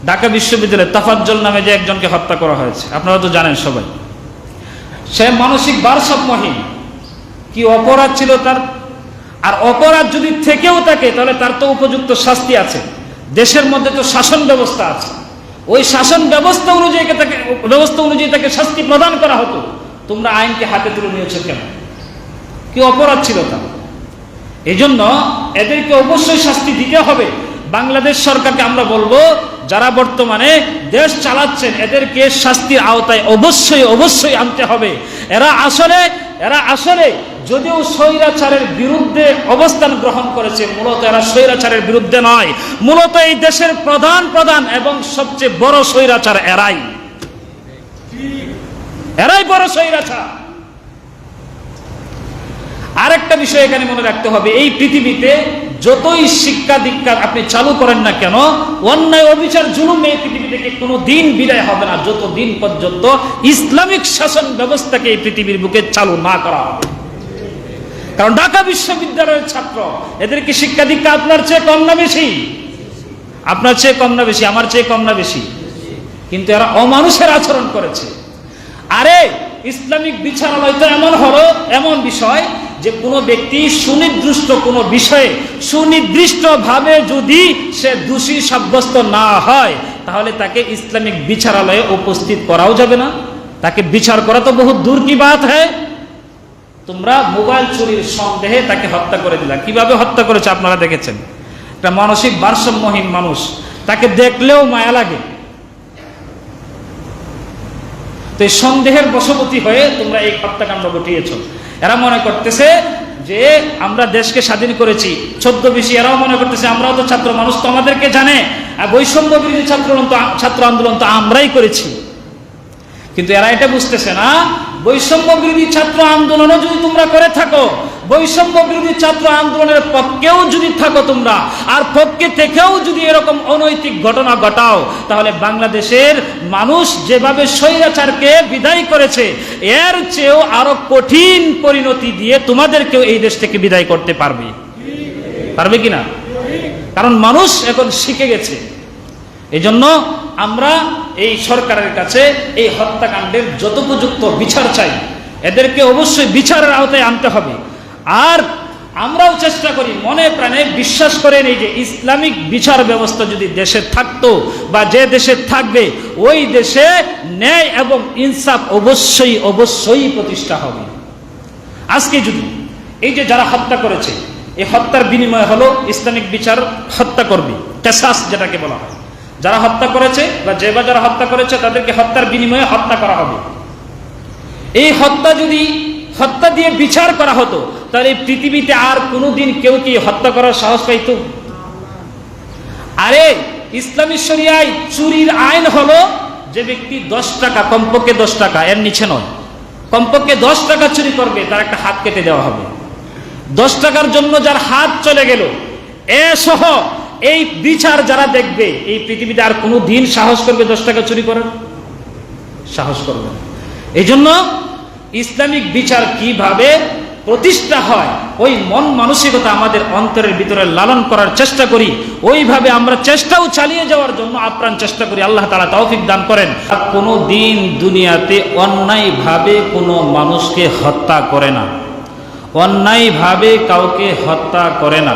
ঢাকা বিশ্ববিদ্যালয়ে তাফাজ্জল নামে যে একজনকে হত্যা করা হয়েছে, আপনারা তো জানেন সবাই। সে মানসিক ভারসাম্যহীন, কি অপরাধ ছিল তার। আর অপরাধ যদি থেকেও থাকে তাহলে তার তো উপযুক্ত শাস্তি আছে। দেশের মধ্যে তো শাসন ব্যবস্থা আছে, ওই শাসন ব্যবস্থা অনুযায়ী তাকে শাস্তি প্রদান করা হতো। তোমরা আইনকে হাতে তুলে নিয়েছো কেন? কি অপরাধ ছিল তার? এই জন্য এদেরকে অবশ্যই শাস্তি দিতে হবে। বাংলাদেশ সরকারকে আমরা বলবো, যারা বর্তমানে দেশ চালাচ্ছেন এদেরকে শাস্তির আওতায় অবশ্যই আনতে হবে। এরা আসলে যদিও স্বৈরাচারের বিরুদ্ধে অবস্থান গ্রহণ করেছে, মূলত এরা স্বৈরাচারের বিরুদ্ধে নয়, মূলত এই দেশের প্রধান এবং সবচেয়ে বড় স্বৈরাচার এরাই বড় স্বৈরাচার। আরেকটা বিষয় এখানে মনে রাখতে হবে, এই পৃথিবীতে যতই শিক্ষা দীক্ষা আপনি চালু করেন না কেন, অন্যায় অবিচার জুলুম এই পৃথিবী থেকে কোনো দিন বিদায় হবে না, যতদিন পর্যন্ত ইসলামিক শাসন ব্যবস্থাকে এই পৃথিবীর বুকে চালু না করা হবে। কারণ ঢাকা বিশ্ববিদ্যালয়ের ছাত্র, এদেরকে শিক্ষা দীক্ষা আপনার চেয়ে কম না বেশি? আপনার চেয়ে কম না বেশি? আমার চেয়ে কম না বেশি? কিন্তু এরা অমানুষের আচরণ করেছে। আরে ইসলামিক বিচারালয় তো এমন বিষয় যে কোনো ব্যক্তি সুনির্দিষ্ট কোনো বিষয়ে সুনির্দিষ্টভাবে যদি সে দোষী সাব্যস্ত না হয়, তাহলে তাকে ইসলামিক বিচারালয়ে উপস্থিত করাও যাবে না, তাকে বিচার করা তো বহুত দূর কি বাত হ্যায়। তোমরা মোবাইল চুরির সন্দেহে তাকে হত্যা করে দিলা। কিভাবে হত্যা করেছে আপনারা দেখেছেন। একটা মানসিক ভারসাম্যহীন মানুষ, তাকে দেখলেও মায়া লাগে। তো এই সন্দেহের বশবর্তী হয়ে তোমরা এই হত্যাকাণ্ড ঘটিয়েছ। এরা মনে করতেছে যে আমরা দেশকে স্বাধীন করেছি, ছদ্মবেশী এরাও মনে করতেছে আমরাও তো ছাত্র, মানুষ তো আমাদেরকে জানে, আর বৈষম্য বিরোধী ছাত্র আন্দোলন তো আমরাই করেছি। কিন্তু এরা এটা বুঝতেছে না, বৈষম্য বিরোধী ছাত্র আন্দোলনও যদি তোমরা করে থাকো, বৈষম্য বিরোধী ছাত্র আন্দোলনের পক্ষেও যদি থাকো তোমরা, আর পক্ষে থেকেও যদি এরকম অনৈতিক ঘটনা ঘটাও, তাহলে বাংলাদেশের মানুষ যেভাবে স্বৈরাচারকে বিদায় করেছে, এর চেয়েও আরো কঠিন পরিণতি দিয়ে তোমাদেরকেও এই দেশ থেকে বিদায় করতে পারবে কিনা? কারণ মানুষ এখন শিখে গেছে। এই জন্য আমরা এই সরকারের কাছে এই হত্যাকাণ্ডের যথোপযুক্ত বিচার চাই। এদেরকে অবশ্যই বিচারের আওতায় আনতে হবে। আর আমরাও চেষ্টা করি, মনে প্রাণে বিশ্বাস করেন, এই যে ইসলামিক বিচার ব্যবস্থা যদি দেশে থাকতো বা যে দেশে থাকবে, ওই দেশে ন্যায় এবং ইনসাফ অবশ্যই প্রতিষ্ঠা হবে। আজকে যদি এই যে যারা হত্যা করেছে, এই হত্যার বিনিময় হলো ইসলামিক বিচার, হত্যা করবে, কেসাস যেটাকে বলা হয়। যারা হত্যা করেছে বা যারা হত্যা করেছে তাদেরকে হত্যার বিনিময়ে হত্যা করা হবে। এই হত্যা দিয়ে বিচার করা হতো, তাহলে এই পৃথিবীতে আর কোনোদিন কেউ কি হত্যা করার সাহস পাইত? আরে ইসলামী শরিয়ায় চুরির আইন হলো, যে ব্যক্তি 10 টাকা, কমপক্ষে 10 টাকা, এর নিচে নয়, কমপক্ষে 10 টাকা চুরি করবে তার একটা হাত কেটে দেওয়া হবে। 10 টাকার জন্য যার হাত চলে গেল, এ সহ এই বিচার যারা দেখবে, এই পৃথিবীতে আর কোনো দিন সাহস করবে 10 টাকা চুরি করার? সাহস করবে না। এই জন্য ইসলামিক বিচার কিভাবে প্রতিষ্ঠা হয়, ওই মন মানসিকতা আমাদের অন্তরের ভিতরে লালন করার চেষ্টা করি, ওইভাবে আমরা চেষ্টাও চালিয়ে যাওয়ার জন্য আপ্রাণ চেষ্টা করি। আল্লাহ তাআলা তৌফিক দান করেন। কোনো দিন দুনিয়াতে অন্যায়ভাবে কোনো মানুষকে হত্যা করে না, অন্যায়ভাবে কাউকে হত্যা করে না।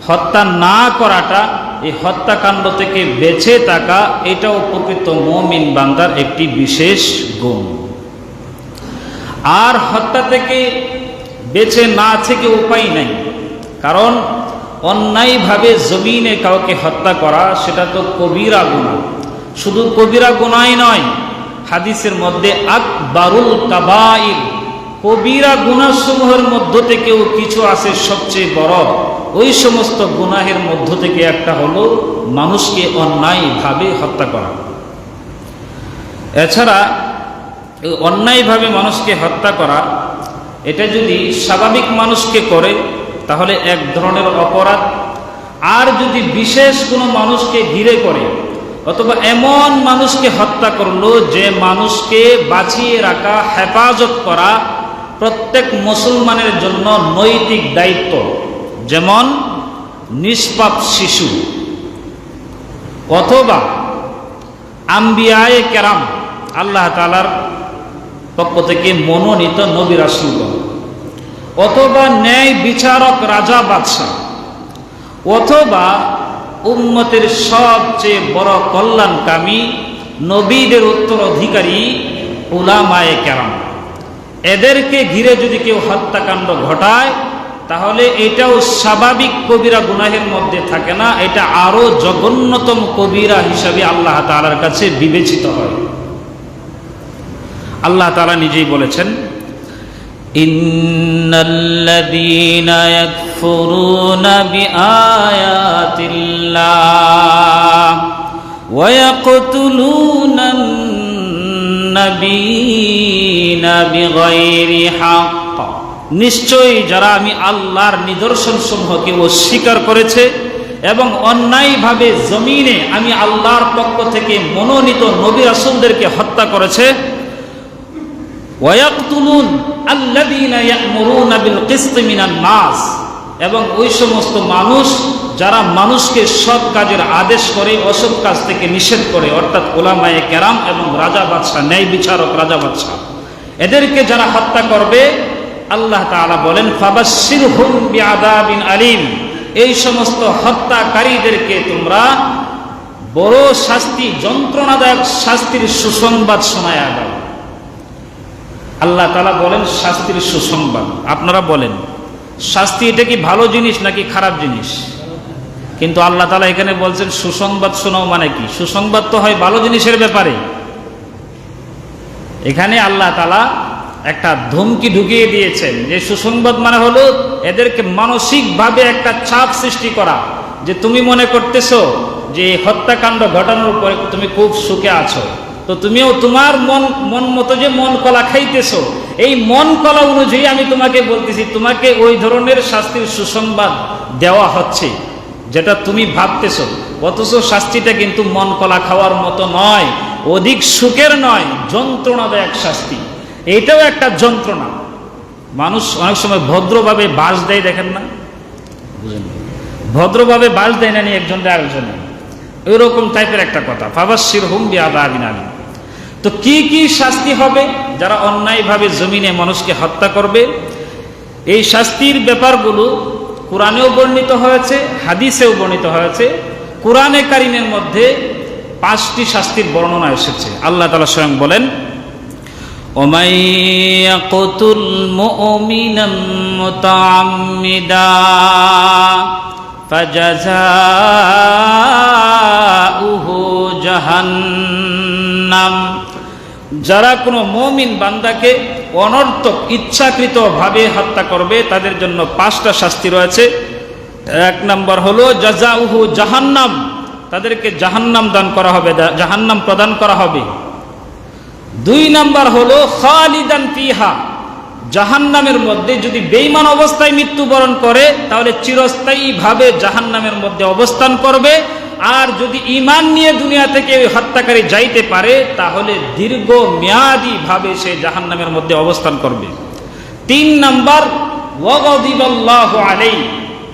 হত্যা না করাটা, এই হত্যাকাণ্ড থেকে বেঁচে থাকা, এটাও প্রকৃত মুমিন বান্দার একটি বিশেষ গুণ। আর হত্যা থেকে বেঁচে না থেকে উপায় নাই, কারণ অন্যায়ভাবে জমিনে কাউকে হত্যা করা সেটা তো কবিরা গুনাহ। শুধু কবিরা গুনাহই নয়, হাদিসের মধ্যে আকবারুল কাবাইর, কবিরা গুনাহসমূহের মধ্য থেকেও কিছু আছে সবচেয়ে বড়। ওই সমস্ত গুনাহের মধ্য থেকে একটা হলো মানুষকে অন্যায়ভাবে হত্যা করা। এছাড়া অন্যায়ভাবে মানুষকে হত্যা করা, এটা যদি স্বাভাবিক মানুষকে করে তাহলে এক ধরনের অপরাধ। আর যদি বিশেষ কোনো মানুষকে ঘিরে করে, অথবা এমন মানুষকে হত্যা করলো যে মানুষকে বাঁচিয়ে রাখা, হেফাজত করা প্রত্যেক মুসলমানের জন্য নৈতিক দায়িত্ব। যেমন নিষ্পাপ শিশু, অথবা আম্বিয়ায়ে কেরাম, আল্লাহ তাআলার পক্ষ থেকে মনোনীত নবী রাসূলগণ, অথবা ন্যায় বিচারক রাজা বাদশাহ, অথবা উম্মতের সবচেয়ে বড় কল্যাণকামী নবীদের উত্তরাধিকারী উলামায়ে কেরাম, এদেরকে ঘিরে যদি কেউ হত্যাকাণ্ড ঘটায় তাহলে এটাও স্বাভাবিক কবিরা গুনাহের মধ্যে থাকে না, এটা আরো জঘন্যতম কবিরা হিসাবে আল্লাহ তাআলার কাছে বিবেচিত হয়। আল্লাহ তাআলা নিজেই বলেছেন, ইন্নাল্লাযীনা ইয়াকফুরুনা বিআয়াতিল্লাহ ওয়া ইয়াকতুলুনান নাবিয়্যিনা বিগাইরি হক, নিশ্চয়ই যারা আমি আল্লাহর নিদর্শন সমূহকে অস্বীকার করেছে এবং অন্যায়ভাবে জমিনে আমি আল্লাহর পক্ষ থেকে মনোনীত নবী রাসূলদেরকে হত্যা করেছে, ওয়ায়াকতুলুন আল্লাযীনা ইয়া'মুরুনা বিল কিসতি মিনান নাস, এবং ওই সমস্ত মানুষ যারা মানুষকে সৎ কাজের আদেশ করে অসৎ কাজ থেকে নিষেধ করে, অর্থাৎ উলামায়ে কেরাম এবং রাজা বাদশাহ, ন্যায় বিচারক রাজা বাদশাহ, এদেরকে যারা হত্যা করবে আল্লাহ তাআলা বলেন ফাবাশশিরহুম বিআযাবিন আলীম, এই সমস্ত হত্যাকারীদেরকে তোমরা বড় শাস্তি, যন্ত্রণাদায়ক শাস্তির সুসংবাদ শোনায়া দাও। আল্লাহ তাআলা বলেন শাস্তির সুসংবাদ। আপনারা বলেন শাস্তি এটা কি ভালো জিনিস নাকি খারাপ জিনিস? কিন্তু আল্লাহ তাআলা এখানে বলছেন সুসংবাদ শোনাও, মানে কি? সুসংবাদ তো হয় ভালো জিনিসের ব্যাপারে। এখানে আল্লাহ তাআলা একটা ধমকি ঢুকিয়ে দিয়েছেন যে সুসংবাদ মানে হলো এদেরকে মানসিকভাবে একটা চাপ সৃষ্টি করা, যে তুমি মনে করতেছো যে হত্যাকাণ্ড ঘটানোর পরে তুমি খুব সুখে আছো, তো তুমিও তোমার মন মতো যে মন কলা খাইতেছো, এই মন কলা অনুযায়ী আমি তোমাকে বলতেছি, তোমাকে ওই ধরনের শাস্তির সুসংবাদ দেওয়া হচ্ছে যেটা তুমি ভাবতেছো, অথচ শাস্তিটা কিন্তু মন কলা খাওয়ার মতো নয়, অধিক সুখের নয়, যন্ত্রণাদায়ক শাস্তি। এটাও একটা যন্ত্রণা। মানুষ অনেক সময় ভদ্রভাবে বাস দেয়, দেখেন না, ভদ্রভাবে বাস দেয় না একজন আরেকজনে, ওইরকম টাইপের একটা কথা। ফাবাশশিরহুম বিআযাবিন আলীম। তো কি কি শাস্তি হবে যারা অন্যায়ভাবে জমিনে মানুষকে হত্যা করবে? এই শাস্তির ব্যাপারগুলো কোরআনেও বর্ণিত হয়েছে, হাদিসেও বর্ণিত হয়েছে। কোরআনে কারিমের মধ্যে 5টি শাস্তির বর্ণনা এসেছে। আল্লাহ তাআলা স্বয়ং বলেন, وَمَن يَقْتُلْ مُؤْمِنًا مُتَعَمِّدًا فَجَزَاؤُهُ جَهَنَّمَ, যারা কোনো মুমিন বান্দাকে অনর্থক ইচ্ছাকৃতভাবে হত্যা করবে তাদের জন্য 5টা শাস্তি রয়েছে। 1 নম্বর হলো জাযাউহু জাহান্নাম, তাদেরকে জাহান্নাম দান করা হবে, জাহান্নাম প্রদান করা হবে। 2 নম্বর হলো খালিদান ফিহা, জাহান্নামের মধ্যে যদি বেঈমান অবস্থায় মৃত্যুবরণ করে তাহলে চিরস্থায়ীভাবে জাহান্নামের মধ্যে অবস্থান করবে, আর যদি ঈমান নিয়ে দুনিয়া থেকে ওই হত্যাকারী যাইতে পারে তাহলে দীর্ঘ মেয়াদী ভাবে সে জাহান্নামের মধ্যে অবস্থান করবে। 3 নম্বর ওয়াগাদিবাল্লাহু আলাইহি,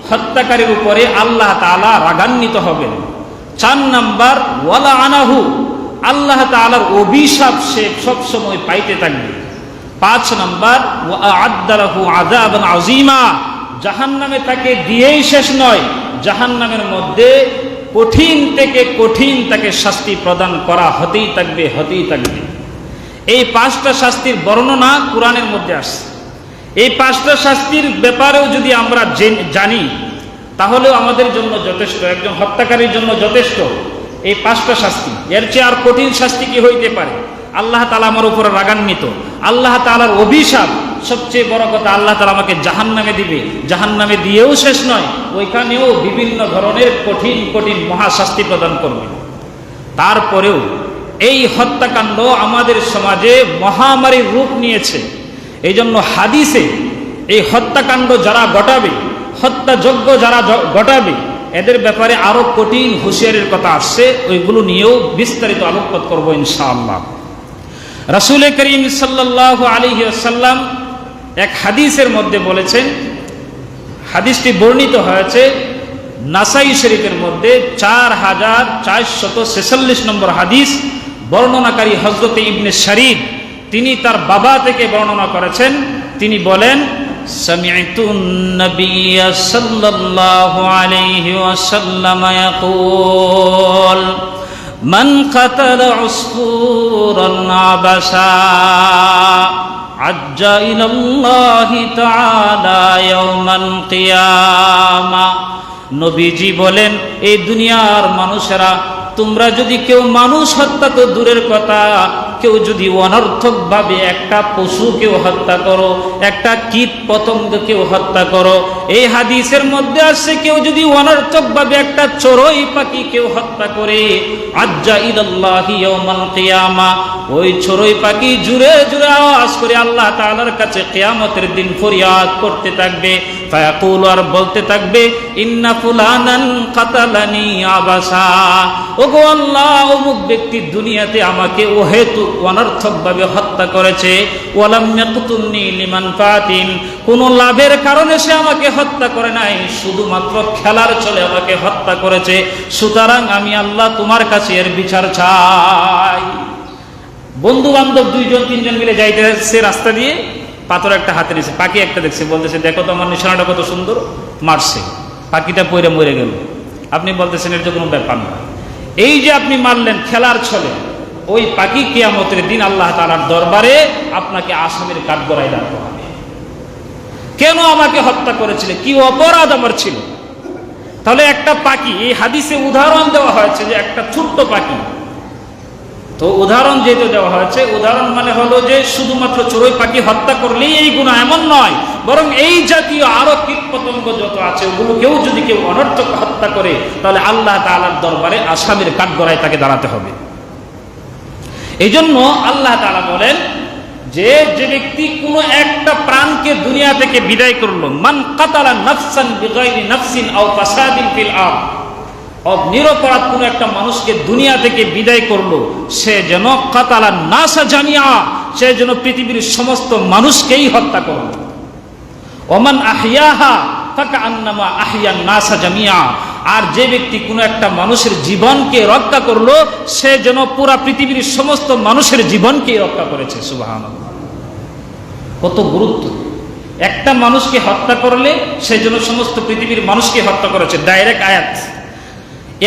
হত্যাকারীর উপরে আল্লাহ তাআলা রাগান্বিত হবেন। 4 নম্বর ওয়ালাআনাহু, আল্লাহ তাআলার অভিশাপ সে সব সময় পাইতে থাকবে। 5 নম্বর ওয়াআদ্দা লাহু আযাবান আযীমা, জাহান্নামে তাকে দিয়েই শেষ নয়, জাহান্নামের মধ্যে কঠিন থেকে কঠিন তাকে শাস্তি প্রদান করা হতেই থাকবে, হতেই থাকবে। এই 5টা শাস্তির বর্ণনা কোরআনের মধ্যে আসছে। এই 5টা শাস্তির ব্যাপারেও যদি আমরা জানি তাহলেও আমাদের জন্য যথেষ্ট, একজন হত্যাকারীর জন্য যথেষ্ট এই 5টা শাস্তি। এর চেয়ে আর কঠিন শাস্তি কি হইতে পারে? আল্লাহ তাআলা আমার উপরে রাগান্বিত, আল্লাহ তাআলার অভিশাপ। সবচেয়ে বড় কথা, আল্লাহ তাআলা আমাকে জাহান্নামে দিবে, জাহান্নামে দিয়েও শেষ নয়, ওইখানেও বিভিন্ন ধরনের কঠিন কঠিন মহাশাস্তি প্রদান করবে। তারপরেও এই হত্যাকাণ্ড আমাদের সমাজে মহামারীর রূপ নিয়েছে। এই জন্য হাদিসে এই হত্যাকাণ্ড যারা ঘটাবে, হত্যাযজ্ঞ যারা ঘটাবে, এদের ব্যাপারে আরো কঠিন হুঁশিয়ারির কথা আসছে, ওইগুলো নিয়েও বিস্তারিত আলোকপাত করবো ইনশাআল্লাহ। রাসূল করিম সাল্লাল্লাহু আলাইহি ওয়াসাল্লাম এক হাদিসের মধ্যে বলেছেন, হাদিসটি বর্ণিত হয়েছে নাসাই শরীফের মধ্যে 4446 নম্বর হাদিস। বর্ণনাকারী হযরত ইবনে শারিদ তিনি তার বাবা থেকে বর্ণনা করেছেন। তিনি বলেন, সামি'তুন নাবিয়্য সাল্লাল্লাহু আলাইহি ওয়াসাল্লাম ইয়াকুল মান কাতালা উসফুরান আবাসা আজ্জা ইলাল্লাহি তাআলা ইয়াওমাল কিয়ামা। নবীজি বলেন, এই দুনিয়ার মানুষেরা, তোমরা যদি কেউ মানুষ হত্যা তো দূরের কথা, কেউ যদি অনর্থকভাবে একটা পশুকেও হত্যা করো, একটা কীট পতঙ্গকেও হত্যা করো, এই হাদিসের মধ্যে আসছে কেউ যদি অনর্থকভাবে একটা চড়ুই পাখিকেও হত্যা করে, আজ্জা ইলাল্লাহি ইয়াওমাল কিয়ামা, ওই চড়ুই পাখি জুড়ে জুড়ে আওয়াজ করে আল্লাহ তাআলার কাছে কিয়ামতের দিন ফরিয়াদ করতে থাকবে। ফায়াকুল, আর বলতে থাকবে, ইন্না ফুলানান কাতালানি আবাসা, ওগো আল্লাহ, অমুক ব্যক্তি দুনিয়াতে আমাকে অহেতুক অনর্থকভাবে হত্যা করেছে। ওয়ালাম ইয়াকতুলনি লিমানফাতিন, কোন লাভের কারণে সে আমাকে হত্যা করে নাই, শুধুমাত্র খেলার চলে আমাকে হত্যা করেছে। সুতরাং আমি আল্লাহ তোমার কাছে এর বিচার চাই। বন্ধু বান্ধব দুইজন তিনজন মিলে যাইতেছে রাস্তা দিয়ে, পাথর একটা হাতে নিয়েছে, পাখি একটা দেখছে, বলতেছে, দেখো তো আমার নিশানাটা কত সুন্দর, মারছে, পাখিটা পইরা মরে গেল। আপনি বলতেছেন এর তো কোনো ব্যাপার না। এই যে আপনি মারলেন খেলার ছলে, ওই পাখি কিয়ামতের দিন আল্লাহ তাআলার দরবারে আপনাকে আসামির কাঠগড়ায় দাঁড় করাবে। কেন আমাকে হত্যা করেছিলে, কি অপরাধ আমার ছিল? তাহলে একটা পাখি, এই হাদিসে উদাহরণ দেওয়া হয়েছে যে একটা ছোট্ট পাখি, তো উদাহরণ যেহেতু দেওয়া হয়েছে, উদাহরণ মানে হলো যে শুধুমাত্র চড়ুই পাখি হত্যা করলেই এই গুনাহ, এমন নয়, বরং এই জাতীয় আরো কীট পতঙ্গ যত আছে ওগুলো কেউ যদি কেউ অনর্থক হত্যা করে, তাহলে আল্লাহ তাআলার দরবারে আসামির কাঠগড়ায় তাকে দাঁড়াতে হবে। এই জন্য আল্লাহ তাআলা বলেন যে, যে ব্যক্তি কোনো একটা প্রাণকে দুনিয়া থেকে বিদায় করলো, মান কাতালা নাফসান বিগাইরি নাফসিন আও ফাসাদিন ফিল আরদ, নিরপরাধ কোনো একটা মানুষকে দুনিয়া থেকে বিদায় করলো, সে যেন কাতালা নাসা জামিয়া, সে যেন পৃথিবীর সমস্ত মানুষকেই হত্যা করলো। ওমান আহইয়াহা ফাকান্নামা আহইয়ান নাসা জামিয়া, আর যে ব্যক্তি কোনো একটা মানুষের জীবনকে রক্ষা করলো, সে যেন পুরা পৃথিবীর সমস্ত মানুষের জীবনকে রক্ষা করেছে। সুবহানাল্লাহ, কত গুরুত্ব! একটা মানুষকে হত্যা করলে সে যেন সমস্ত পৃথিবীর মানুষকে হত্যা করেছে, ডাইরেক্ট আয়াত।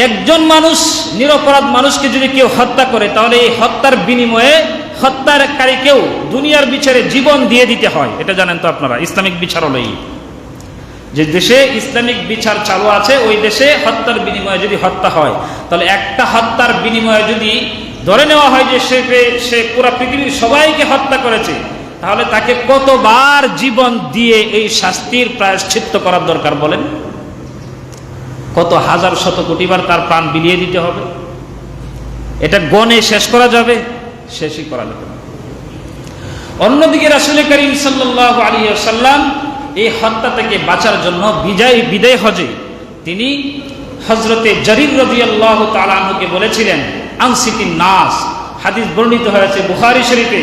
একজন মানুষ, নিরপরাধ মানুষকে যদি কেউ হত্যা করে, তাহলে এই হত্যার বিনিময়ে হত্যাকারীকেও দুনিয়ার বিচারে জীবন দিয়ে দিতে হয়। এটা জানেন তো আপনারা, ইসলামিক বিচার হলো এই, যে দেশে ইসলামিক বিচার চালু আছে, ওই দেশে হত্যার বিনিময়ে যদি হত্যা হয়, তাহলে একটা হত্যার বিনিময়ে যদি ধরে নেওয়া হয় যে সে পুরা পৃথিবীর সবাইকে হত্যা করেছে, তাহলে তাকে কতবার জীবন দিয়ে এই শাস্তির প্রায়শ্চিত্ত করার দরকার বলেন? কত হাজার শত কোটিবার তার প্রাণ বিলিয়ে দিতে হবে? এটা গণে শেষ করা যাবে? শেষই করা যাবে না। অন্যদিকে রাসূল করিম সাল্লাল্লাহু আলাইহি ওয়াসাল্লাম এই হত্যা থেকে বাঁচার জন্য বিদায় হজে তিনি হযরতে জারির রাদিয়াল্লাহু তাআলা আনহুকে বলেছিলেন, আনসিতিন নাস। হাদিস বর্ণিত হয়েছে বুখারী শরীফে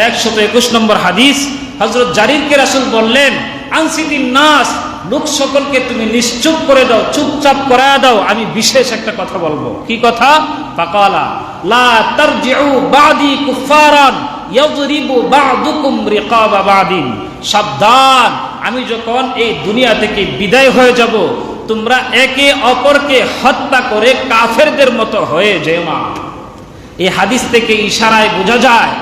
121 নম্বর হাদিস। হযরত জারিরকে রাসূল বললেন, আনসিতিন নাস, লোক সকলকে তুমি নিশ্চুপ করে দাও, চুপচাপ করায় দাও, আমি বিশেষ একটা কথা বলবো। কি কথা? ফাকালা লা তারজিউ বাদি কুফারান ইয়াযরিবু বা'দুকুম রিকাবা বা'দিন। সাবধান, আমি যখন এই দুনিয়া থেকে বিদায় হয়ে যাব, তোমরা একে অপরকে হত্যা করে কাফেরদের মতো হয়ে যেও না। এই হাদিস থেকে ইশারায় বোঝা যায়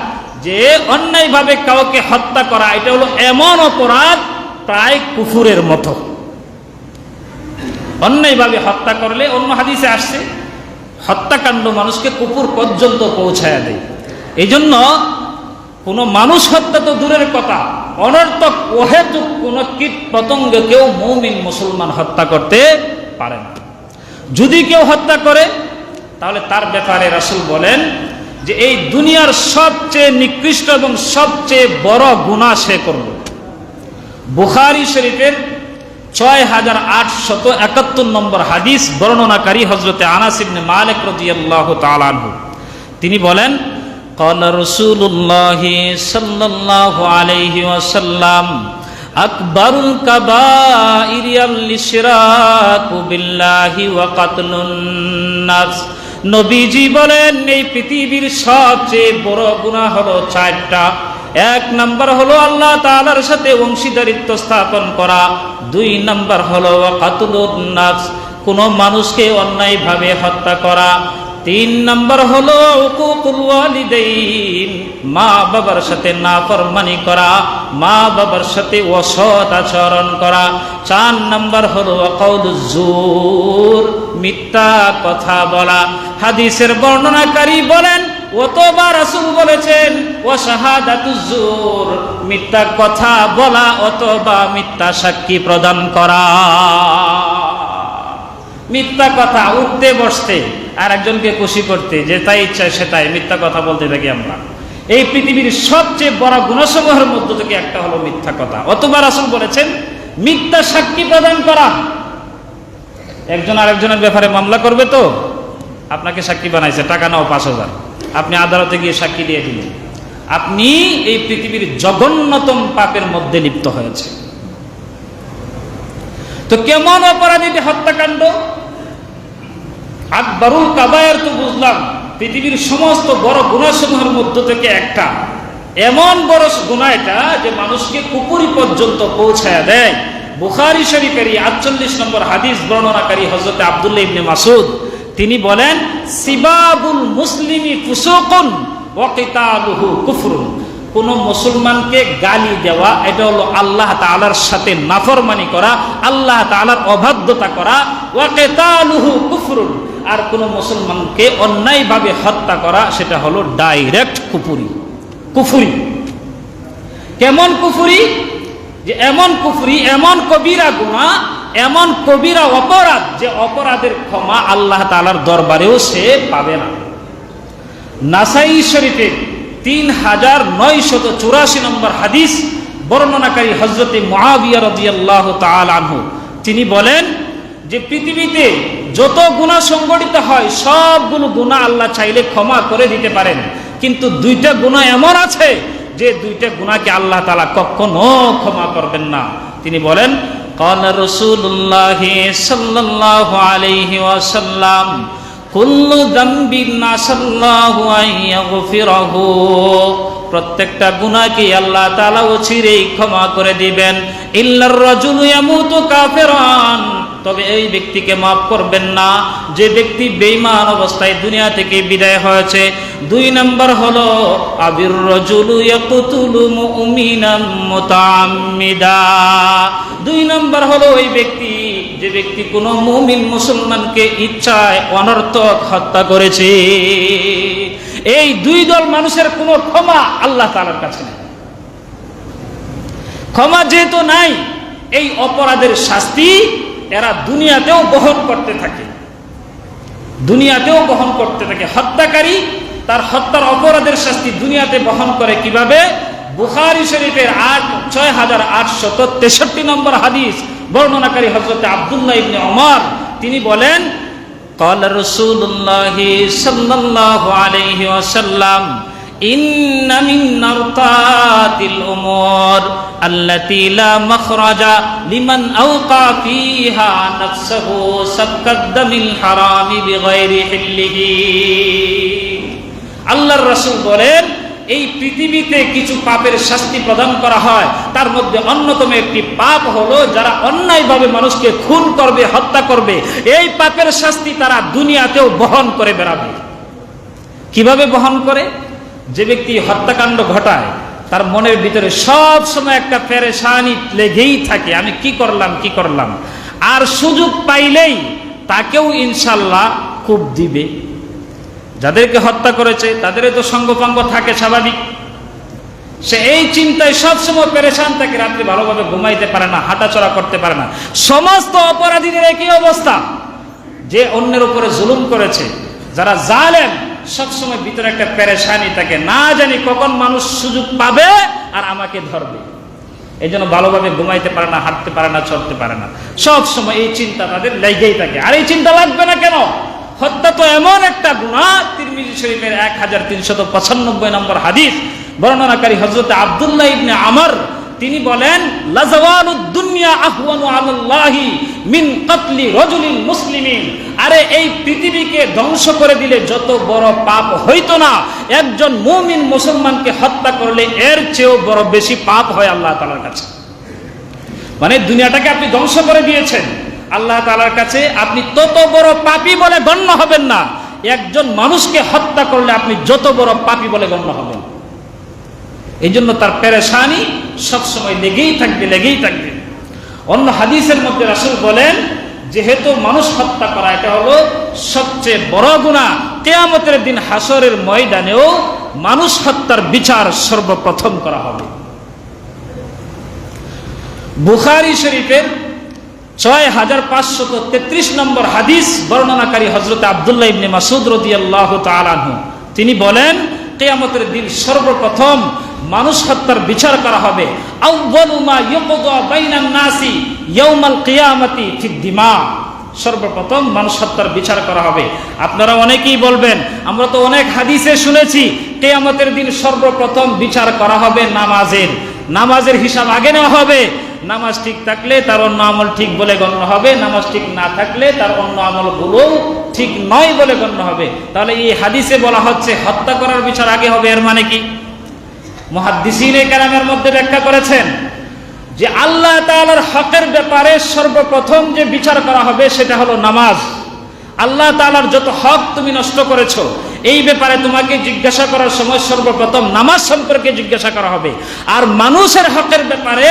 যে অন্যায়ভাবে কাউকে হত্যা করা, এটা হলো এমন অপরাধ প্রায় কুফুরের মতো। অন্যায়ভাবে হত্যা করলে, অন্য হাদিসে আসছে, হত্যাকাণ্ড মানুষকে কুফুর পর্যন্ত পৌঁছায়া দেয়। এই জন্য কোনো মানুষ হত্যা তো দূরের কথা, অনর্থক অহেতুক কোনো কীট পতঙ্গকেও মুমিন মুসলমান হত্যা করতে পারে না। যদি কেউ হত্যা করে, তাহলে তার ব্যাপারে রাসূল বলেন যে এই দুনিয়ার সবচেয়ে নিকৃষ্ট এবং সবচেয়ে বড় গুনাহ সে করবে। বুখারী শরীফের 6871 নম্বর হাদিস, বর্ণনাকারী হযরতে আনাস ইবনে মালিক রাদিয়াল্লাহু তাআলা আনহু, তিনি বলেন, ক্বালা রাসূলুল্লাহি সাল্লাল্লাহু আলাইহি ওয়াসাল্লাম, আকবারুল কাবাইরি আল ইশরাকু বিল্লাহি ওয়া কাতলুন নাফস। নবীজি বলেন এই পৃথিবীর সবচেয়ে বড় গুনাহ হলো চারটা। এক নাম্বার হলো আল্লাহ তাআলার সাথে অংশীদারিত্ব স্থাপন করা। দুই নাম্বার হলো কাতলুন নাফস, কোনো মানুষকে অন্যায়ভাবে হত্যা করা। তিন নাম্বার হলো উকুকুল ওয়ালিদাইন, মা বাবার সাথে নাফরমানি করা, মা বাবার সাথে অসৎ আচরণ করা। চার নাম্বার হলো কাউলুজ জুর, মিথ্যা কথা বলা। হাদিসের বর্ণনাকারী বলেন অথবা রাসূল বলেছেন ওয়া শাহাদাতুজ জুর, মিথ্যা কথা বলা অথবা মিথ্যা সাক্ষী প্রদান করা। মিথ্যা কথা, উঠতে বসতে আর একজনকে খুশি করতে, যে তাই ইচ্ছা সেটাই মিথ্যা কথা বলতে থাকি আমরা। এই পৃথিবীর সবচেয়ে বড় গুনাহসমূহের মধ্য থেকে একটা হলো মিথ্যা কথা। অথবা রাসূল বলেছেন মিথ্যা সাক্ষী প্রদান করা। একজন আরেকজনের ব্যাপারে মামলা করবে, তো আপনাকে সাক্ষী বানাইছে, টাকা নাও 5,000, আপনি আদালতে গিয়ে সাক্ষী দিয়ে দিলেন, আপনি এই পৃথিবীর জঘন্যতম পাপের মধ্যে লিপ্ত হয়েছে। তো কেমন অপরাধ এটি? হত্যাকাণ্ড। আকবারুল কাবায়ের তো বুঝলাম, পৃথিবীর সমস্ত বড় গুনাহসমূহের মধ্য থেকে একটা। এমন বড় গুনাহ এটা যে মানুষকে কুফরি পর্যন্ত পৌঁছায়া দেয়। বুখারী শরীফের 48 নম্বর হাদিস বর্ণনাকারী হযরত আব্দুল্লাহ ইবনে মাসউদ তিনি বলেন, সিবাবুল মুসলিমি ফুসুকুন ওয়া কিতালুহু কুফরুন, কোন মুসলমানকে গালি দেওয়া এটা হলো আল্লাহ তাআলার সাথে নাফরমানি করা, আল্লাহ তাআলার অবাধ্যতা করা। ওয়া কিতালুহু কুফরুন, আর কোন মুসলমানকে অন্যায়ভাবে হত্যা করা সেটা হলো ডাইরেক্ট কুফরি। কেমন কুফরি? যে এমন কুফরি, এমন কবিরা গুনাহ, এমন কবিরা অপরাধ যে অপরাধের ক্ষমা আল্লাহ তাআলার দরবারেও সে পাবে না। নাসাই শরীফের 3984 নম্বর হাদিস বর্ণনাকারী হযরত মুআবিয়া রাদিয়াল্লাহু তাআলা আনহু তিনি বলেন যে পৃথিবীতে যত গুনাহ সংগঠিত হয় সবগুলো গুনাহ আল্লাহ চাইলে ক্ষমা করে দিতে পারেন, কিন্তু দুইটা গুনাহ এমন আছে যে দুইটা গুনাহকে আল্লাহ তাআলা কখনো ক্ষমা করবেন না। তিনি বলেন, ক্বালা রাসূলুল্লাহি সাল্লাল্লাহু আলাইহি ওয়াসাল্লাম কুল্লু যামবিন নাসাল্লাহু আইয়াগফিরাহু, প্রত্যেকটা গুনাহকে আল্লাহ তাআলা অচিরেই ক্ষমা করে দিবেন। ইল্লার রাজুলু ইয়ামুতু কাফিরান, তবে এই ব্যক্তিকে মাফ করবেন না যে ব্যক্তি বেঈমান অবস্থায় দুনিয়া থেকে বিদায় হয়েছে। দুই নাম্বার হলো আবির রাজুলু ইয়াকতুলু মুমিনান মুতাআম্মিদা, দুই নাম্বার হলো ওই ব্যক্তি যে ব্যক্তি কোনো মুমিন মুসলমানকে ইচ্ছায় অনর্থক হত্যা করেছে। এই দুই দল মানুষের কোনো ক্ষমা আল্লাহ তাআলার কাছে নেই। ক্ষমা যেহেতু নাই, এই অপরাধের শাস্তি এরা দুনিয়াতেও বহন করতে থাকে, হত্যাকারী তার হত্যার অপরাধের শাস্তি দুনিয়াতে বহন করে কিভাবে? বুখারী শরীফের 6863 নম্বর হাদিস বর্ণনাকারী হযরত আব্দুল্লাহ ইবনে ওমর তিনি বলেন, ক্বালা রাসূলুল্লাহি সাল্লাল্লাহু আলাইহি ওয়াসাল্লাম ইন্না মিন নারতাতিল উমুর আল্লাতী লা মাখরাজা লিমান আওকা ফীহা নাফসাহু সাক্কাদ দামিল হারামি বিগাইরি হিল্লিহি। আল্লাহর রাসূল বলেন, এই পৃথিবীতে কিছু পাপের শাস্তি প্রদান করা হয়, তার মধ্যে অন্যতম একটি পাপ হলো যারা অন্যায়ভাবে মানুষকে খুন করবে, হত্যা করবে, এই পাপের শাস্তি তারা দুনিয়াতেও বহন করে বেড়াবে। কিভাবে বহন করে? যে ব্যক্তি হত্যাকাণ্ড ঘটায় তার মনের ভিতরে সব সময় একটা পেরেশানি লেগেই থাকে, আমি কি করলাম, আর সুযোগ পাইলেই তাকেও ইনশাআল্লাহ খুব দিবে। যাদেরকে হত্যা করেছে তাদের তো সঙ্গপাঙ্গ থাকে স্বাভাবিক, সে এই চিন্তায় সবসময় পেরেশান থাকে, রাত্রে ভালোভাবে ঘুমাইতে পারে না, হাঁটাচলা করতে পারে না। সমস্ত অপরাধীদের একই অবস্থা, যে অন্যের উপরে জুলুম করেছে, যারা জালেম, সবসময় ভিতরে একটা পেরেশানি থাকে, না জানি কখন মানুষ সুযোগ পাবে আর আমাকে ধরবে। এই জন্য ভালোভাবে ঘুমাইতে পারে না, হাঁটতে পারে না, চলতে পারে না, সব সময় এই চিন্তা তাদের লেগেই থাকে। আর এই চিন্তা লাগবে না কেন? হত্যা তো এমন একটা গুনাহ, তিরমিজি শরীফের 1395 নম্বর হাদিস বর্ণনাকারী হযরত আব্দুল্লাহ ইবনে আমর তিনি বলেন, লাযাওয়ালুদ দুনিয়া আহওয়ানু আলাল্লাহি মিন কাতলি রাজুলিন মুসলিমিন, আরে এই পৃথিবীকে ধ্বংস করে দিলে যত বড় পাপ হইতো না, একজন মুমিন মুসলমানকে হত্যা করলে এর চেয়েও বড় বেশি পাপ হয় আল্লাহ তাআলার কাছে। মানে দুনিয়াটাকে আপনি ধ্বংস করে দিয়েছেন, আল্লাহ তাআলার কাছে আপনি তত বড় পাপী বলে গণ্য হবেন না। একজন মানুষকে হত্যা করলে আপনি যত বড় পাপী বলে গণ্য হবেন। এই জন্য তার পেরেশানি সবসময় লেগেই থাকবে। অন্য হাদিসের মধ্যে রাসূল বলেন, যেহেতু মানুষ হত্যা করা এটা হলো সবচেয়ে বড় গুনাহ, কিয়ামতের দিন হাসরের ময়দানেও মানুষ হত্যার বিচার সর্বপ্রথম করা হবে। বুখারী শরীফের 6533 নম্বর হাদিস বর্ণনাকারী হযরত আব্দুল্লাহ ইবনে মাসউদ রাদিয়াল্লাহু তাআলা আনহু তিনি বলেন, কিয়ামতের দিন সর্বপ্রথম মানুষ হত্যার বিচার করা হবে। আউয়ালু মা ইউকদা বাইনান নাসি ইয়াউমাল কিয়ামাতি ফিদ দিমা, সর্বপ্রথম মানুষ হত্যার বিচার করা হবে। আপনারা অনেকেই বলবেন, আমরা তো অনেক হাদিসে শুনেছি কিয়ামতের দিন সর্বপ্রথম বিচার করা হবে নামাজের হিসাব আগে নেওয়া হবে। নামাজ ঠিক থাকলে তার অন্য আমল ঠিক বলে গণ্য হবে, নামাজ ঠিক না থাকলে তার অন্য আমলগুলো ঠিক নয় বলে গণ্য হবে। তাহলে এই হাদিসে বলা হচ্ছে হত্যা করার বিচার আগে হবে, এর মানে কি? মুহাদ্দিসিনে কেরামের মধ্যে ব্যাখ্যা করেছেন যে আল্লাহ তাআলার হকের ব্যাপারে সর্বপ্রথম যে বিচার করা হবে সেটা হলো নামাজ। আল্লাহ তাআলার যত হক তুমি নষ্ট করেছো, এই ব্যাপারে তোমাকে জিজ্ঞাসা করার সময় সর্বপ্রথম নামাজ সম্পর্কে জিজ্ঞাসা করা হবে। আর মানুষের হকের ব্যাপারে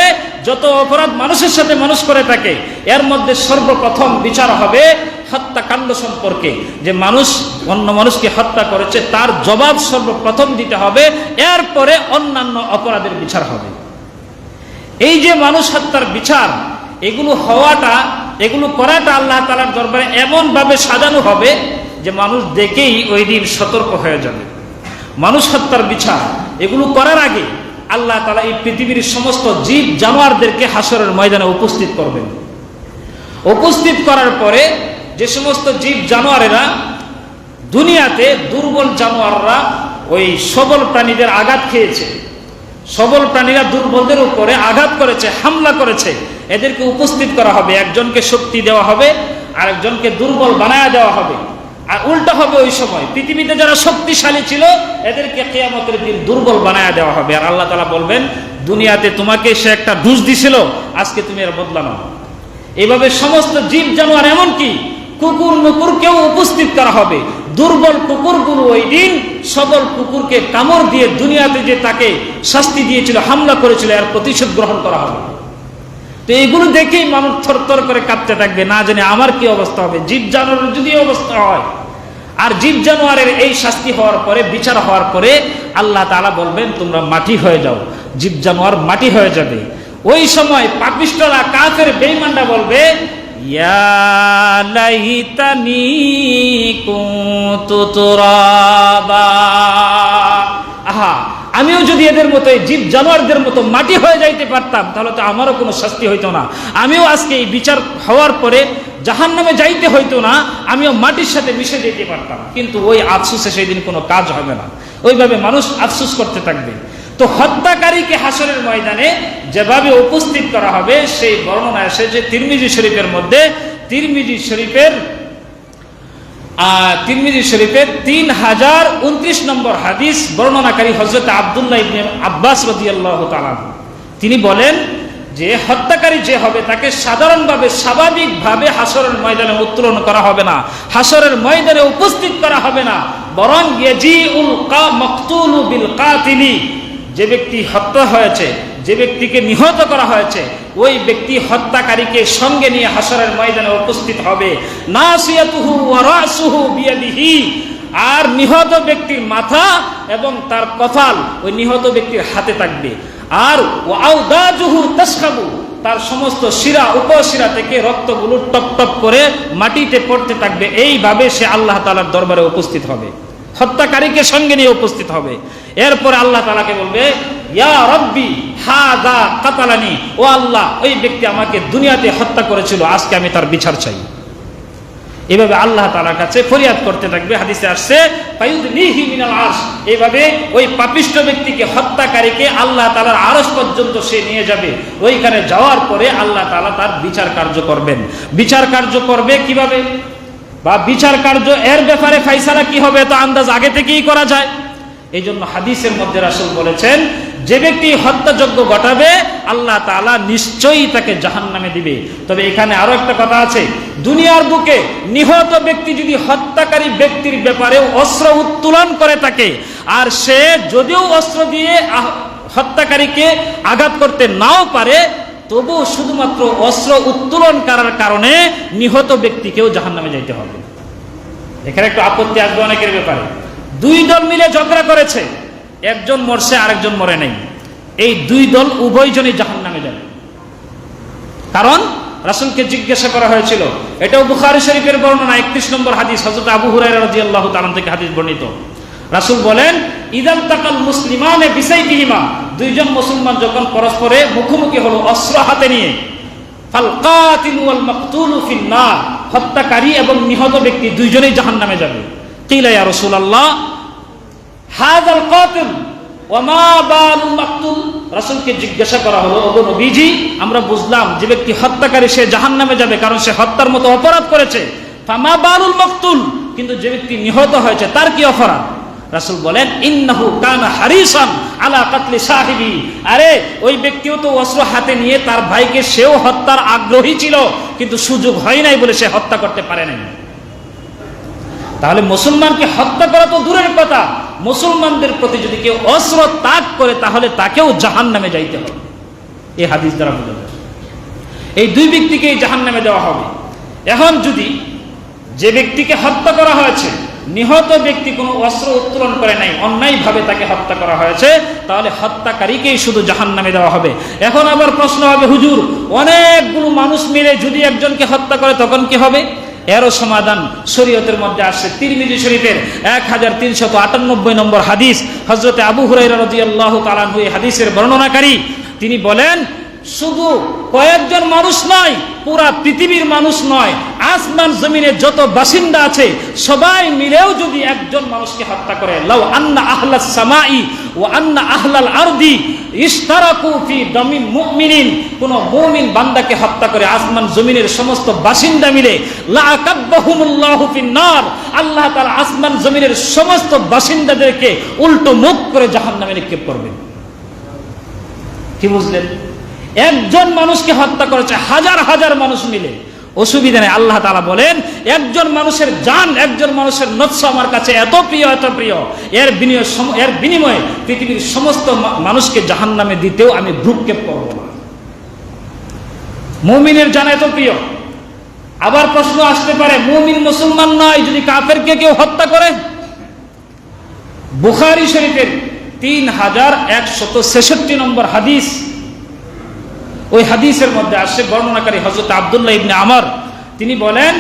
যত অপরাধ মানুষের সাথে মানুষ করে থাকে, এর মধ্যে সর্বপ্রথম বিচার হবে হত্যাকাণ্ড সম্পর্কে, যে মানুষ অন্য মানুষকে হত্যা করেছে তার জবাব সর্বপ্রথম দিতে হবে, এরপরে অন্যান্য অপরাধের বিচার হবে। এই যে মানুষ হত্যার বিচার, এগুলো করাটা আল্লাহ তাআলার দরবারে এমন ভাবে সাজানো হবে যে মানুষ দেখেই ওই দিন সতর্ক হয়ে যাবে। মানুষ হত্যার বিচার এগুলো করার আগে আল্লাহ তাআলা এই পৃথিবীর সমস্ত জীব জানোয়ারদেরকে হাসরের ময়দানে উপস্থিত করবেন। উপস্থিত করার পরে যে সমস্ত জীব জানোয়ারেরা দুনিয়াতে দুর্বল জানোয়াররা ওই সবল প্রাণীদের আঘাত খেয়েছে, সবল প্রাণীরা দুর্বলদের উপরে আঘাত করেছে, হামলা করেছে, এদেরকে উপস্থিত করা হবে। একজনকে শক্তি দেওয়া হবে, আরেকজনকে দুর্বল বানায়া দেওয়া হবে। আর উল্টা হবে, ওই সময় পৃথিবীতে যারা শক্তিশালী ছিল এদেরকে কিয়ামতের দিন দুর্বল বানায়া দেওয়া হবে। আর আল্লাহ তাআলা বলবেন, দুনিয়াতে তোমাকে সে একটা দোষ দিছিল, আজকে তুমি এর বদলা নাও। এইভাবে সমস্ত জীব জানোয়ার, এমনকি কুকুর মুকুরকেও উপস্থিত করা হবে। দুর্বল কুকুরগুলো ওই দিন সবল কুকুরকে কামড় দিয়ে দুনিয়াতে যে তাকে শাস্তি দিয়েছিল, হামলা করেছিল, এর প্রতিশোধ গ্রহণ করা হবে। তো এইগুলো দেখেই মানুষ থরথর করে কাঁপতে থাকবে, না জানে আমার কি অবস্থা হবে। জীব জানোয়ারের যদি অবস্থা হয়, আর জীব জানোয়ারের এই শাস্তি হওয়ার পরে, বিচার হওয়ার পরে আল্লাহ তাআলা বলবেন, তোমরা মাটি হয়ে যাও। জীব জানোয়ার মাটি হয়ে যাবে। ওই সময় পাপিষ্ঠরা, কাফের, বেঈমানরা বলবে, ইয়া লাইতানি কুনতু তুরাবা, আহা আমিও যদি এদের মতো, জীব জানোয়ারদের মতো মাটি হয়ে যাইতে পারতাম, তাহলে তো আমারও কোনো শাস্তি হইতো না। আমিও আজকে এই বিচার হওয়ার পরে জাহান্নামে যাইতে হইতো না, আমিও মাটির সাথে মিশে যেতে পারতাম। কিন্তু ওই আফসোসে সেই দিন কোনো কাজ হবে না। ওইভাবে মানুষ আফসোস করতে থাকবে। তো হত্যাকারীকে হাসরের ময়দানে যেভাবে উপস্থিত করা হবে, সেই বর্ণনা এসেছে তিরমিজি শরীফের মধ্যে। তিরমিজি শরীফের 3029 নম্বর হাদিস বর্ণনাকারী হযরত আব্দুল্লাহ ইবনে আব্বাস রাদিয়াল্লাহু তাআলা, তিনি বলেন যে হত্যাকারী যে হবে তাকে সাধারণভাবে, স্বাভাবিকভাবে হাসরের ময়দানে উত্তোলন করা হবে না, হাসরের ময়দানে উপস্থিত করা হবে না, বরং ইয়াজিউল মাকতুলু বিল কাতিলি, যে ব্যক্তি হত্যা হয়েছে, যে ব্যক্তিকে নিহত করা হয়েছে, ওই ব্যক্তি হত্যাকারীকে সঙ্গে নিয়ে হাসরের ময়দানে উপস্থিত হবে। নাসিয়াতুহু ওয়া রাসুহু বিয়াদিহি, আর নিহত ব্যক্তির মাথা এবং তার কপাল ওই নিহত ব্যক্তির হাতে থাকবে। আর ওয়াউদাজুহু তাসখাবু, তার সমস্ত শিরা, উপশিরা থেকে রক্তগুলো টপ টপ করে মাটিতে পড়তে থাকবে। এইভাবে সে আল্লাহ তাআলার দরবারে উপস্থিত হবে, হত্যাকারীকে সঙ্গে নিয়ে উপস্থিত হবে। এরপরে আল্লাহ তাআলাকে বলবে, ইয়া রব্বি হাযা কাতালানি, ও আল্লাহ, ওই ব্যক্তি আমাকে দুনিয়াতে হত্যা করেছিল, আজকে আমি তার বিচার চাই। এভাবে আল্লাহ তাআলার কাছে ফরিয়াদ করতে থাকবে। হাদিসে আসছে ফায়ুদনিহি মিনাল আরশ, এইভাবে ওই পাপিষ্ঠ ব্যক্তিকে, হত্যাকারীকে আল্লাহ তাআলার আরশ পর্যন্ত সে নিয়ে যাবে। ওইখানে যাওয়ার পরে আল্লাহ তাআলা তার বিচার কার্য করবেন। বিচার কার্য করবে কিভাবে, বা বিচার কার্য এর ব্যাপারে ফয়সালা কি হবে তো আন্দাজ আগে থেকেই করা যায়। এই জন্য হাদিসের মধ্যে রাসূল বলেছেন, যে ব্যক্তি হত্যাযজ্ঞ ঘটাবে আল্লাহ তাআলা নিশ্চয়ই তাকে জাহান্নামে দিবে। তবে এখানে আরো একটা কথা আছে, দুনিয়ার বুকে নিহত ব্যক্তি যদি হত্যাকারী ব্যক্তির ব্যাপারে অস্ত্র উত্তোলন করে থাকে, আর সে যদিও অস্ত্র দিয়ে হত্যাকারীকে আঘাত করতে নাও পারে, তবু শুধুমাত্র অস্ত্র উত্তোলন করার কারণে নিহত ব্যক্তিকেও জাহান্নামে যাইতে হবে। এখানে একটু আপত্তি আসবে অনেকের ব্যাপারে। দুই দল মিলে ঝগড়া করেছে, একজন মরছে আরেকজন মরে নাই, এই দুই দল উভয়জনই জাহান্নামে যাবে। কারণ রাসূলকে জিজ্ঞাসা করা হয়েছিল, এটাও বুখারী শরীফের বর্ণনা 31 নম্বর হাদিস, হযরত আবু হুরায়রা রাদিয়াল্লাহু তাআলা থেকে হাদিস বর্ণিত। রাসূল বলেন, ইদাল তাকাল মুসলিমানে বিসাইফিহিমা, দুইজন মুসলমান যখন পরস্পরে মুখোমুখি হলো অস্ত্র হাতে নিয়ে, ফাল কাতিলু ওয়াল মাকতুলু ফিন্নার, হত্যাকারী এবং নিহত ব্যক্তি দুইজনেই জাহান্নামে যাবে। কিলা ইয়া রাসূলুল্লাহ হাযাল কাতিল ওয়া মা বালুল মাকতুল, রাসূলকে জিজ্ঞাসা করা হলো, ওগো নবীজি আমরা বুঝলাম যে ব্যক্তি হত্যাকারী সে জাহান্নামে যাবে কারণ সে হত্যার মতো অপরাধ করেছে, ফামা বালুল মাকতুল, কিন্তু যে ব্যক্তি নিহত হয়েছে তার কি অপরাধ? রাসূল বলেন, ইন্নাহু কানা হারিসান আলা কাতলি সাহিবি, আরে ওই ব্যক্তিও তো অস্ত্র হাতে নিয়ে তার ভাইকে সেও হত্যার আগ্রহী ছিল, কিন্তু সুযোগ হয় নাই বলে সে হত্যা করতে পারে নাই। তাহলে মুসলমানকে হত্যা করা তো দূরের কথা, মুসলমানদের প্রতি যদি কেউ অস্ত্র তাক করে তাহলে তাকেও জাহান্নামে যাইতে হবে। এই হাদিস দ্বারা বোঝা যায় এই দুই ব্যক্তিকেই জাহান্নামে দেওয়া হবে। এখন যদি যে ব্যক্তিকে হত্যা করা হয়েছে, নিহত ব্যক্তি কোনো অস্ত্র উত্তোলন করে নাই, অন্যায়ভাবে তাকে হত্যা করা হয়েছে, তাহলে হত্যাকারীকেই শুধু জাহান্নামে দেওয়া হবে। এখন আবার প্রশ্ন হবে, হুজুর অনেকগুলো মানুষ মিলে যদি একজনকে হত্যা করে তখন কি হবে? এরও সমাধান শরীয়তের মধ্যে আসছে। তিরমিজি শরীফের 1398 নম্বর হাদিস, হযরতে আবু হুরায়রা রাদিয়াল্লাহু তাআলা আনহু এই হাদিসের বর্ণনাকারী, তিনি বলেন, শুধু কয়েকজন মানুষ নয়, পুরা পৃথিবীর মানুষ নয়, আসমান জমিনে যত বাসিন্দা আছে সবাই মিলেও যদি একজন মানুষকে হত্যা করে, লাউ আন্না আহলাস সামাই ওয়া আন্না আহলাল আরদি ইশতারাকু ফি দামি মুমিনিন, কোন মুমিন বান্দাকে হত্যা করে আসমান জমিনের সমস্ত বাসিন্দা মিলে, লা আকাব্বাহুমুল্লাহু ফিন্নার, আল্লাহ তাআলা আসমান জমিনের সমস্ত বাসিন্দাদেরকে উল্টো মুখ করে জাহান্নামে নিক্ষেপ করবেন। কি বুঝলেন? একজন মানুষকে হত্যা করেছে হাজার হাজার মানুষ মিলে, অসুবিধা নেই। আল্লাহ তাআলা বলেন, একজন মানুষের জান, একজন মানুষের নফস আমার কাছে এত প্রিয়, এত প্রিয়, এর বিনিময়ে পৃথিবীর সমস্ত মানুষকে জাহান্নামে দিতেও আমি ভ্রুক্ষেপ করব না। মুমিনের জান এত প্রিয়। আবার প্রশ্ন আসতে পারে, মুমিন মুসলমান নয় যদি কাফেরকে কেউ হত্যা করে? বুখারী শরীফের 3166 নম্বর হাদিস, ওই হাদিসের মধ্যে আসছে, বর্ণনাকারী হযরত আব্দুল্লাহ ইবনে আমর, তিনি বলেন,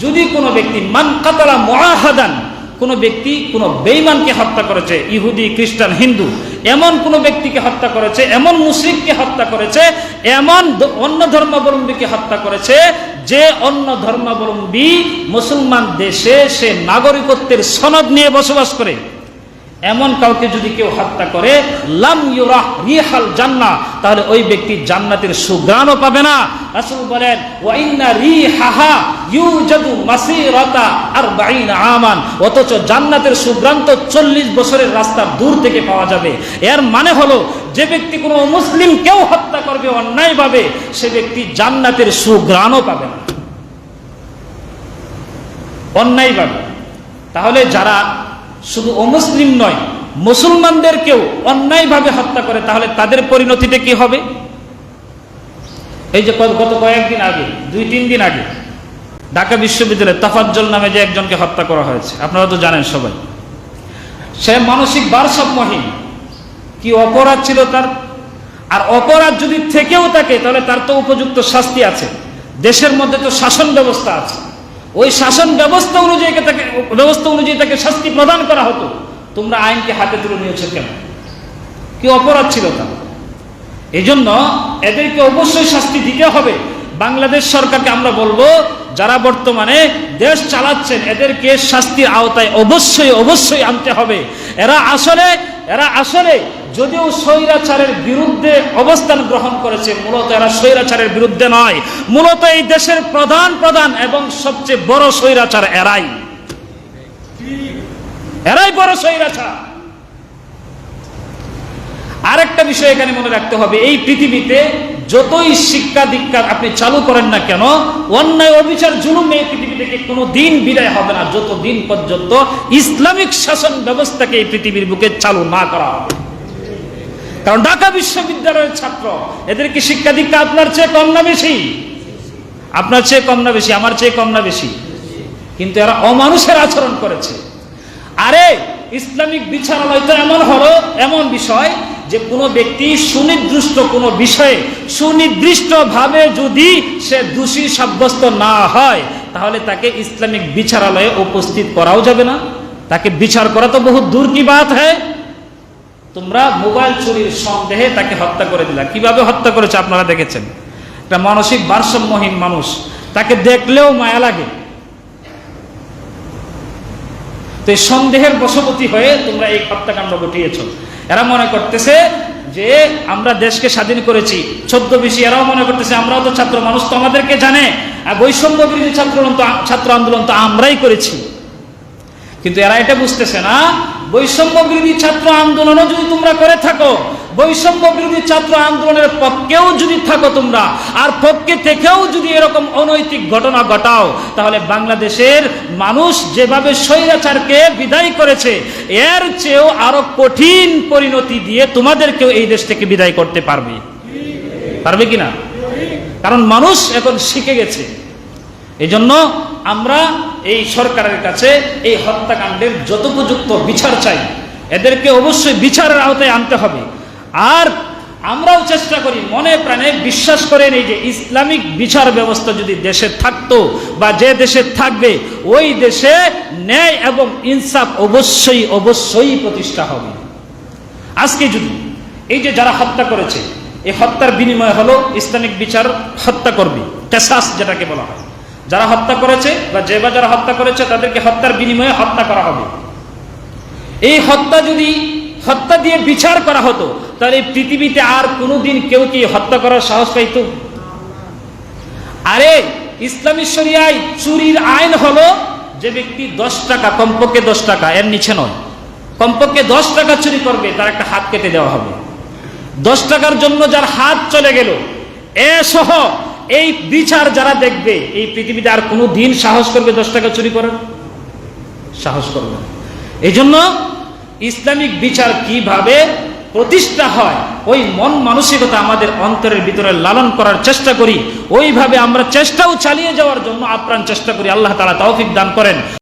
যদি কোনো ব্যক্তি মান কাতালা মুআহাদান, কোনো ব্যক্তি কোনো বেঈমানকে হত্যা করেছে, ইহুদি খ্রিস্টান হিন্দু, এমন কোনো ব্যক্তিকে হত্যা করেছে, এমন মুশরিককে হত্যা করেছে, এমন অন্য ধর্মাবলম্বীকে হত্যা করেছে, যে অন্য ধর্মাবলম্বী মুসলমান দেশে সে নাগরিকত্বের সনদ নিয়ে বসবাস করে, এমন কাউকে যদি কেউ হত্যা করে, লাম ইউরাহ রিহাল জান্নাহ, তাহলে ওই ব্যক্তি জান্নাতের সুঘ্রাণও পাবে না। রাসূল বলেন, ওয়া ইন্না রিহাহা ইউজাদু মাসিরাতা 40 আমান, অথচ জান্নাতের সুঘ্রাণ তো 40 বছরের রাস্তা দূর থেকে পাওয়া যাবে। এর মানে হলো, যে ব্যক্তি কোনো মুসলিম কেউ হত্যা করবে অন্যায়ভাবে, সে ব্যক্তি জান্নাতের সুঘ্রাণও পাবে না, অন্যায়ভাবে। তাহলে যারা শুধু অমুসলিম নয়, মুসলমানদেরকেও অন্যায়ভাবে হত্যা করে, তাহলে তাদের পরিণতিটা কি হবে? এই যে গত কয়েকদিন আগে, 2-3 দিন আগে ঢাকা বিশ্ববিদ্যালয়ে তাফাজ্জল নামে যে একজনকে হত্যা করা হয়েছে, আপনারা তো জানেন সবাই। সে মানসিক ভারসাম্যহীন, কি অপরাধ ছিল তার? আর অপরাধ যদি থেকেও থাকে তাহলে তার তো উপযুক্ত শাস্তি আছে। দেশের মধ্যে তো শাসন ব্যবস্থা আছে, ওই শাসন ব্যবস্থা অনুযায়ী তাকে শাস্তি প্রদান করা হতো। তোমরা আইনকে হাতে তুলে নিয়েছো কেন? কি অপরাধ ছিল তার? এই জন্য এদেরকে অবশ্যই শাস্তি দিতে হবে। বাংলাদেশ সরকারকে আমরা বলবো, যারা বর্তমানে দেশ চালাচ্ছেন এদেরকে শাস্তির আওতায় অবশ্যই অবশ্যই আনতে হবে। এরা আসলে যদিও স্বৈরাচারের বিরুদ্ধে অবস্থান গ্রহণ করেছে, মূলত এরা স্বৈরাচারের বিরুদ্ধে নয়, মূলত এই দেশের প্রধান এবং সবচেয়ে বড় স্বৈরাচার এরাই বড় স্বৈরাচার। আরেকটা বিষয় এখানে মনে রাখতে হবে, এই পৃথিবীতে যতই শিক্ষা দীক্ষা আপনি চালু করেন না কেন, অন্যায় অবিচার জুলুম এই পৃথিবী থেকে কোনো দিন বিদায় হবে না, যতদিন পর্যন্ত ইসলামিক শাসন ব্যবস্থাকে এই পৃথিবীর বুকে চালু না করা হবে। কারণ ঢাকা বিশ্ববিদ্যালয়ের ছাত্র, এদের কি শিক্ষা দীক্ষা আপনার চেয়ে কম না বেশি? আপনার চেয়ে কম না বেশি? আমার চেয়ে কম না বেশি? কিন্তু এরা অমানুষের আচরণ করেছে। আরে ইসলামিক বিচারালয় তো এমন বিষয় যে কোনো ব্যক্তি সুনির্দিষ্ট কোনো বিষয়ে সুনির্দিষ্টভাবে যদি সে দোষী সাব্যস্ত না হয়, তাহলে তাকে ইসলামিক বিচারালয়ে উপস্থিত করাও যাবে না, তাকে বিচার করা তো বহুত দূর কি বাত হ্যায়। তোমরা মোবাইল চুরির সন্দেহে তাকে হত্যা করে দিলা। কিভাবে হত্যা করেছে আপনারা দেখেছেন? একটা মানসিক ভারসাম্যহীন মানুষ, তাকে দেখলেও মায়া লাগে। তো এই সন্দেহের বশবর্তী হয়ে তোমরা এই হত্যাকাণ্ড ঘটিয়েছ। এরা মনে করতেছে যে আমরা দেশকে স্বাধীন করেছি, ছদ্মবেশী এরাও মনে করতেছে আমরাও তো ছাত্র মানুষ, তো আমাদেরকে জানে, আর বৈষম্য বিরোধী ছাত্র আন্দোলন তো আমরাই করেছি। কিন্তু এরা এটা বুঝতেছে না, বৈষম্য বিরোধী ছাত্র আন্দোলনও যদি তোমরা করে থাকো, বৈষম্য বিরোধী ছাত্র আন্দোলনের পক্ষেও যদি থাকো তোমরা, আর পক্ষে থেকেও যদি এরকম অনৈতিক ঘটনা ঘটাও, তাহলে বাংলাদেশের মানুষ যেভাবে স্বৈরাচারকে বিদায় করেছে, এর চেয়েও আরো কঠিন পরিণতি দিয়ে তোমাদেরকেও এই দেশ থেকে বিদায় করতে পারবে কিনা? কারণ মানুষ এখন শিখে গেছে। এই জন্য আমরা এই সরকারের কাছে এই হত্যাকাণ্ডের যথোপযুক্ত বিচার চাই, এদেরকে অবশ্যই বিচারের আওতায় আনতে হবে। আর আমরাও চেষ্টা করি, মনে প্রাণে বিশ্বাস করেন, এই যে ইসলামিক বিচার ব্যবস্থা যদি দেশে থাকতো বা যে দেশে থাকবে, ওই দেশে ন্যায় এবং ইনসাফ অবশ্যই প্রতিষ্ঠা হবে। আজকে যদি এই যে যারা হত্যা করেছে, এই হত্যার বিনিময় হলো ইসলামিক বিচার, হত্যা করবে, কেসাস যেটাকে বলা হয়। যারা হত্যা করেছে বা যারা হত্যা করেছে তাদেরকে হত্যার বিনিময়ে হত্যা করা হবে। এই হত্যা দিয়ে বিচার করা হতো, তাহলে এই পৃথিবীতে আর কোনোদিন কেউ কি হত্যা করার সাহস পাইত? আরে ইসলামী শরিয়ায় চুরির আইন হলো, যে ব্যক্তি 10 টাকা, কমপক্ষে 10 টাকা, এর নিচে নয়, কমপক্ষে 10 টাকা চুরি করবে, তার একটা হাত কেটে দেওয়া হবে। 10 টাকার জন্য যার হাত চলে গেল, এ সহ এই বিচার যারা দেখবে, এই পৃথিবীতে আর কোনো দিন সাহস করবে 10 টাকা চুরি করার? সাহস করবে। এই জন্য ইসলামিক বিচার কিভাবে প্রতিষ্ঠা হয়, ওই মন মানসিকতা আমাদের অন্তরের ভিতরে লালন করার চেষ্টা করি, ওইভাবে আমরা চেষ্টাও চালিয়ে যাওয়ার জন্য আপ্রাণ চেষ্টা করি। আল্লাহ তাআলা তৌফিক দান করেন।